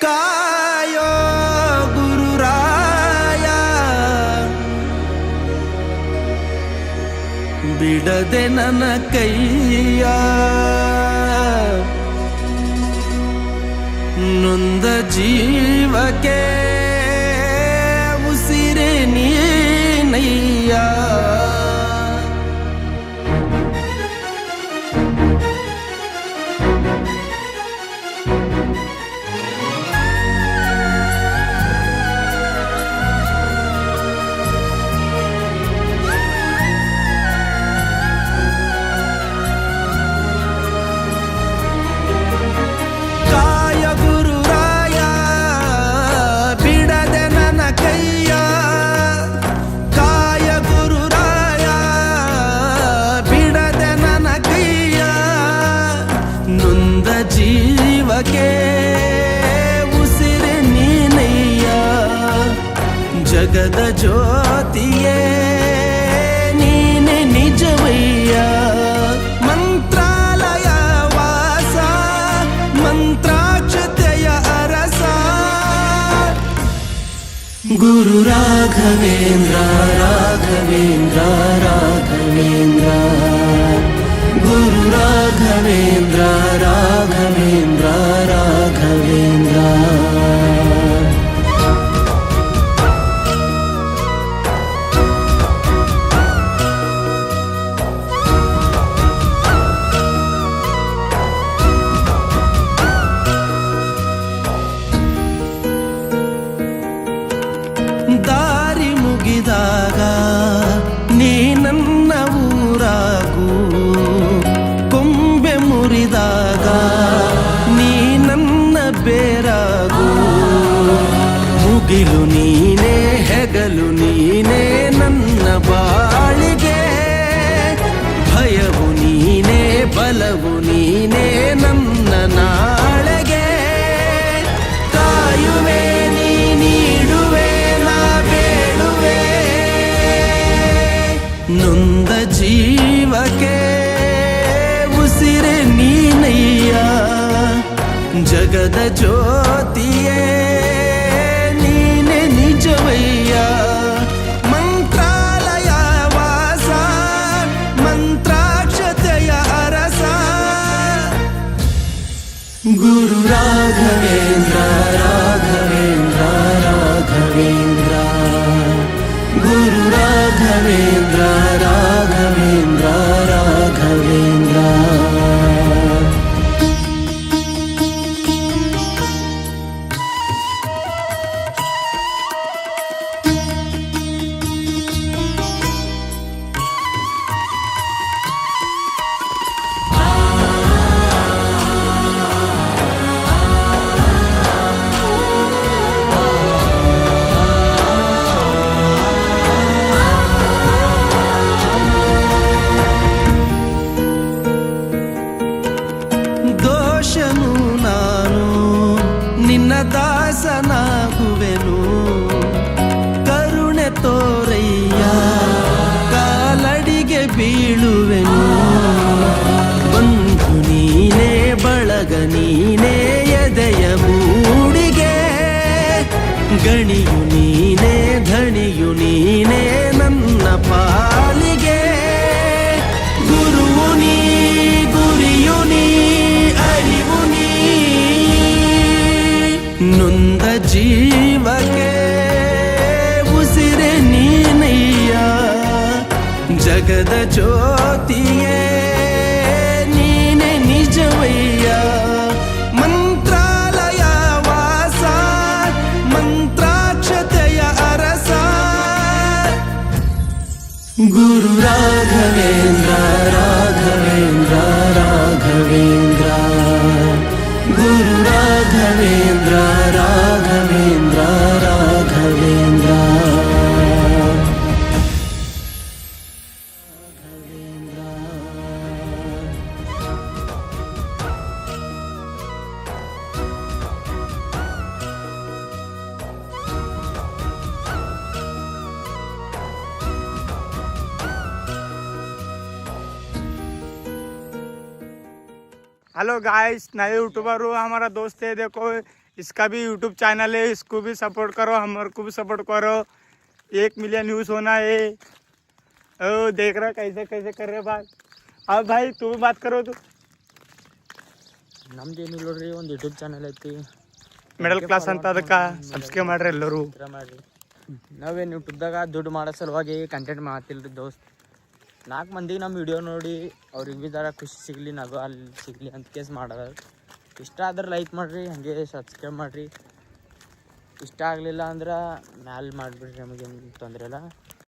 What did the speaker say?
ಕಾಯೋ ಗುರುರಾಯ ಬಿಡದೆ ನನ್ನ ಕೈಯ ನೊಂದ ಜೀವಕ್ಕೆ ಉಸಿರೇ ನೀನಯ್ಯ ಜೀವಕ್ಕೆ ಉಸಿರೆ ನೀನಯ್ಯ ಜಗದ ಜ್ಯೋತಿಯೇ ನೀನೆ ನಿಜವಯ್ಯ ಮಂತ್ರಾಲಯ ವಾಸ ಮಂತ್ರಾಕ್ಷತೆಯ ಅರಸ ಗುರು ರಾಘವೇಂದ್ರ ರಾಘವೇಂದ್ರ ರಾಘವೇಂದ್ರ ಗುರು ರಾಘವೇಂದ್ರ ರಾಘವೇಂದ್ರ ರಾಘವೇಂದ್ರ ದಾರಿ ಮುಗಿದಾಗ ನೀ ನನ್ನ ಊರಾಗೂ ಕೊಂಬೆ ಮುರಿದಾಗ ನೀ ನನ್ನ ಬೇರಾಗೂ ಮುಗಿಲು ನೀನೇ ಹೆಗಲು ನೀನೇ ನನ್ನ ಬಾಳಿಗೆ ಭಯವು ನೀನೇ ಬಲವು ನೀನೇ ನನ್ನ ನಾಳೆಗೆ ಕಾಯುವೆ ನೀ ನೀಡುವೆ ನಾ ಬೇಡುವೆ ನೊಂದ ಜೀವಕ್ಕೆ ಉಸಿರೆ ನೀನಯ್ಯ ಜಗದ ಜ್ಯೋತಿಯೇ ನೀನೆ ನಿಜವಯ್ಯ ಮಂತ್ರಾಲಯ ವಾಸ ಮಂತ್ರಾಕ್ಷತೆಯ ಅರಸ ಗುರು ರಾಘವೇಂದ್ರ ರಾಘವೇಂದ್ರ ರಾಘವೇಂದ್ರ ಗುರು ರಾಘವೇಂದ್ರ ರಾಘವೇಂದ್ರ ರಾಘವೇಂದ್ರ ದೋಷನು ನಾನು ನಿನ್ನ ದಾಸನಾಗುವೆನು ಕರುಣೆ ತೋರಯ್ಯ ಕಾಲಡಿಗೆ ಬೀಳುವೆನು ಬಂಧು ನೀನೇ ಬಳಗ ನೀನೇ ಎದೆಯ ಮೂಡಿಗೆ ಗಣಿಯು ನೀನೇ ಧಣಿಯು ನೀನೇ ನನ್ನ ಪಾಲಿಗೆ ಗುರುವು ನೀ ಗುರಿಯು ನೀ ಅರಿವು ನೀ ನೊಂದ ಜೀವಕ್ಕೆ ಉಸಿರೆ ನೀನಯ್ಯ ಜಗದ ಜ್ಯೋತಿಯೇ ನೀನೆ ನಿಜವಯ್ಯ ಮಂತ್ರಾಲಯ ವಾಸ ಮಂತ್ರಾಕ್ಷತೆಯ ಅರಸ ಗುರು ರಾಘವೇಂದ್ರ ರಾಘವೇಂದ್ರ ರಾಘವೇಂದ್ರ ಗುರು ರಾಘವೇಂದ್ರ ರಾಘವೇಂದ್ರ ರಾಘವೇಂದ್ರ हेलो गाइस, नए यूट्यूबर हूँ, हमारा दोस्त है, देखो इसका भी यूट्यूब चैनल है, इसको भी सपोर्ट करो, हमारे को भी सपोर्ट करो। 1 मिलियन व्यूज़ होना है। ओ देख रहा कैसे कैसे कर रहे बात। अब भाई तू भी बात करो। तू ನಮ್ದೇನಿಲ್ಲ ನೋಡ್ರಿ, ಒಂದು ಯೂಟ್ಯೂಬ್ ಚಾನಲ್ ಐತಿ, ಮಿಡಲ್ ಕ್ಲಾಸ್ ಅಂತ ಅದಕ್ಕೆ ಸಬ್ಸ್ಕ್ರೈಬ್ ಮಾಡ್ರಿ ಎಲ್ಲರೂ. ಮಾಡ್ರಿ. ನಾವೇನು ಯೂಟ್ಯೂಬ್ದಾಗ ದುಡ್ಡು ಮಾಡೋ ಸಲುವಾಗಿ ಕಂಟೆಂಟ್ ಮಾಡ್ತಿಲ್ರಿ ದೋಸ್ತ್. 4 ಮಂದಿಗೆ ನಮ್ಮ ವಿಡಿಯೋ ನೋಡಿ ಅವ್ರಿಗೆ ಭೀ ಜರ ಖುಷಿ ಸಿಗಲಿ, ನಗು ಅಲ್ಲಿ ಸಿಗಲಿ ಅಂತ ಕೇಸ್ ಮಾಡೋದು. ಇಷ್ಟ ಆದ್ರೆ ಲೈಕ್ ಮಾಡಿರಿ, ಹಾಗೆ ಸಬ್ಸ್ಕ್ರೈಬ್ ಮಾಡಿರಿ. ಇಷ್ಟ ಆಗಲಿಲ್ಲ ಅಂದ್ರೆ ಮ್ಯಾಲೆ ಮಾಡಿಬಿಡ್ರಿ, ನಮಗೇನು ತೊಂದರೆ ಇಲ್ಲ.